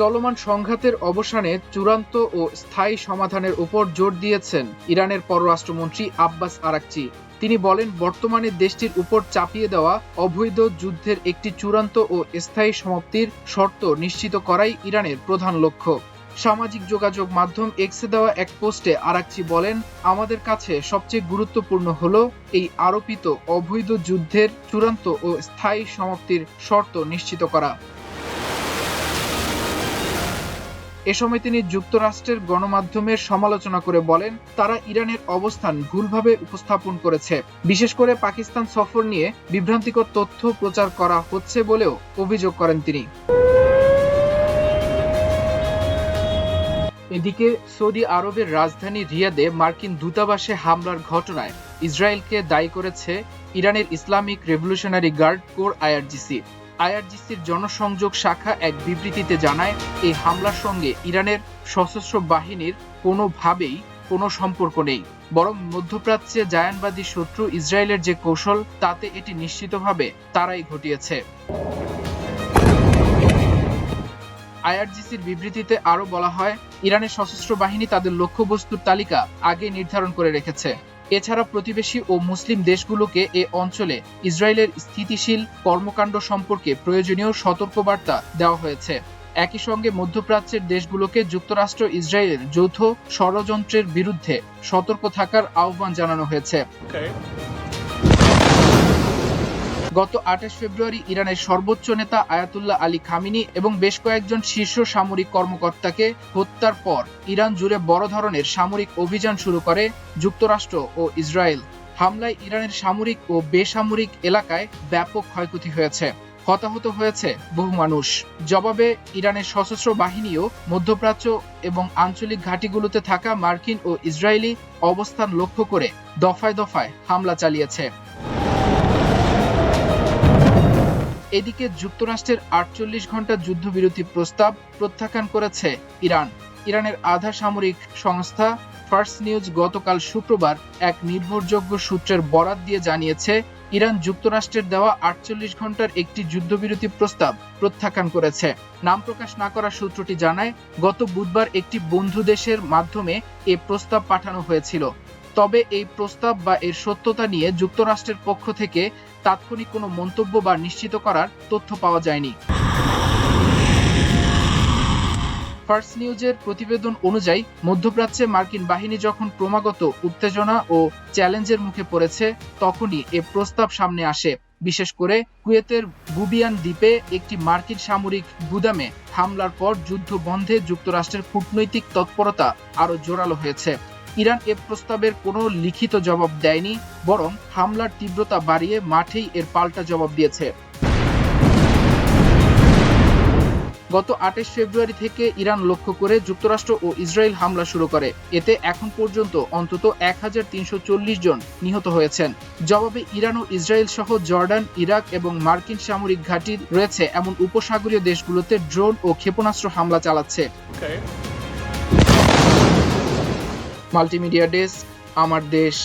চলমান সংঘাতের অবসানে চূড়ান্ত ও স্থায়ী সমাধানের উপর জোর দিয়েছেন ইরানের পররাষ্ট্রমন্ত্রী আব্বাস আরাকচি। তিনি বলেন, বর্তমানে দেশটির উপর চাপিয়ে দেওয়া অবৈধ যুদ্ধের একটি চূড়ান্ত ও স্থায়ী সমাপ্তির শর্ত নিশ্চিত করাই ইরানের প্রধান লক্ষ্য। সামাজিক যোগাযোগ মাধ্যম এক্সে দেওয়া এক পোস্টে আরাকচি বলেন, আমাদের কাছে সবচেয়ে গুরুত্বপূর্ণ হলো এই আরোপিত অবৈধ যুদ্ধের চূড়ান্ত ও স্থায়ী সমাপ্তির শর্ত নিশ্চিত করা। এ সময় তিনি যুক্তরাষ্ট্রের গণমাধ্যমের সমালোচনা করে বলেন, তারা ইরানের অবস্থান ভুলভাবে উপস্থাপন করেছে, বিশেষ করে পাকিস্তান সফর নিয়ে বিভ্রান্তিকর তথ্য প্রচার করা হচ্ছে বলেও অভিযোগ করেন তিনি। এদিকে সৌদি আরবের রাজধানী রিয়াদে মার্কিন দূতাবাসে হামলার ঘটনায় ইসরায়েলকে দায়ী করেছে ইরানের Islamic revolutionary guard corps IRGC. আইআরজিসির জনসংযোগ শাখা এক বিবৃতিতে জানায়, এই হামলার সঙ্গে ইরানের সশস্ত্র বাহিনীর কোনোভাবেই কোনো সম্পর্ক নেই, বরং মধ্যপ্রাচ্যে জায়ানবাদী শত্রু ইসরায়েলের যে কৌশল তাতে এটি নিশ্চিতভাবে তারাই ঘটিয়েছে। আইআরজিসির বিবৃতিতে আরও বলা হয়, ইরানের সশস্ত্র বাহিনী তাদের লক্ষ্যবস্তুর তালিকা আগে নির্ধারণ করে রেখেছে। এছাড়া প্রতিবেশী ও মুসলিম দেশগুলোকে এ অঞ্চলে ইসরায়েলের স্থিতিশীল কর্মকাণ্ড সম্পর্কে প্রয়োজনীয় সতর্কবার্তা দেওয়া হয়েছে। একই সঙ্গে মধ্যপ্রাচ্যের দেশগুলোকে যুক্তরাষ্ট্র ইসরায়েলের যৌথ ষড়যন্ত্রের বিরুদ্ধে সতর্ক থাকার আহ্বান জানানো হয়েছে। গত 28 ফেব্রুয়ারি ইরানের সর্বোচ্চ নেতা আয়াতুল্লাহ আলী খামিনি এবং বেশ কয়েকজন শীর্ষ সামরিক কর্মকর্তাকে হত্যার পর ইরান জুড়ে বড় ধরনের সামরিক অভিযান শুরু করে যুক্তরাষ্ট্র ও ইসরায়েল। হামলায় ইরানের সামরিক ও বেসামরিক এলাকায় ব্যাপক ক্ষয়ক্ষতি হয়েছে, হতাহত হয়েছে বহু মানুষ। জবাবে ইরানের সশস্ত্র বাহিনীও মধ্যপ্রাচ্য এবং আঞ্চলিক ঘাঁটিগুলোতে থাকা মার্কিন ও ইসরায়েলি অবস্থান লক্ষ্য করে দফায় দফায় হামলা চালিয়েছে। এদিকে যুক্তরাষ্ট্রের 48 ঘণ্টা যুদ্ধবিরতি প্রস্তাব প্রত্যাখ্যান করেছে ইরান। ইরানের আধা সামরিক সংস্থা ফার্স্ট নিউজ গতকাল শুক্রবার এক নির্ভরযোগ্য সূত্রের বরাত দিয়ে জানিয়েছে, ইরান যুক্তরাষ্ট্রের দেওয়া 48 ঘণ্টার একটি যুদ্ধবিরতি প্রস্তাব প্রত্যাখ্যান করেছে। নাম প্রকাশ না করা সূত্রটি জানায়, গত বুধবার একটি বন্ধু দেশের মাধ্যমে এ প্রস্তাব পাঠানো হয়েছিল। তবে এই প্রস্তাব বা এর সত্যতা নিয়ে যুক্তরাষ্ট্রের পক্ষ থেকে তাৎক্ষণিক কোনো মন্তব্য বা নিশ্চিত করার তথ্য পাওয়া যায়নি। ফার্স্ট নিউজের প্রতিবেদন অনুযায়ী, মধ্যপ্রাচ্যে মার্কিন বাহিনী যখন ক্রমাগত উত্তেজনা ও চ্যালেঞ্জের মুখে পড়েছে, তখনই এ প্রস্তাব সামনে আসে। বিশেষ করে কুয়েতের বুবিয়ান দ্বীপে একটি মার্কিন সামরিক গুদামে হামলার পর যুদ্ধ বন্ধে যুক্তরাষ্ট্রের কূটনৈতিক তৎপরতা আরও জোরালো হয়েছে। ইরান এ প্রস্তাবের কোনো লিখিত জবাব দেয়নি, বরং হামলার তীব্রতা বাড়িয়ে মাঠেই এর পাল্টা জবাব দিয়েছে। গত 28 ফেব্রুয়ারি থেকে ইরান লক্ষ্য করে যুক্তরাষ্ট্র ও ইসরায়েল হামলা শুরু করে। এতে এখন পর্যন্ত অন্তত 1340 জন নিহত হয়েছেন। জবাবে ইরান ও ইসরায়েল সহ জর্ডান, ইরাক এবং মার্কিন সামরিক ঘাঁটি রয়েছে এমন উপসাগরীয় দেশগুলোতে ড্রোন ও ক্ষেপণাস্ত্র হামলা চালাচ্ছে। মাল্টিমিডিয়া ডেস্ক, আমার দেশ।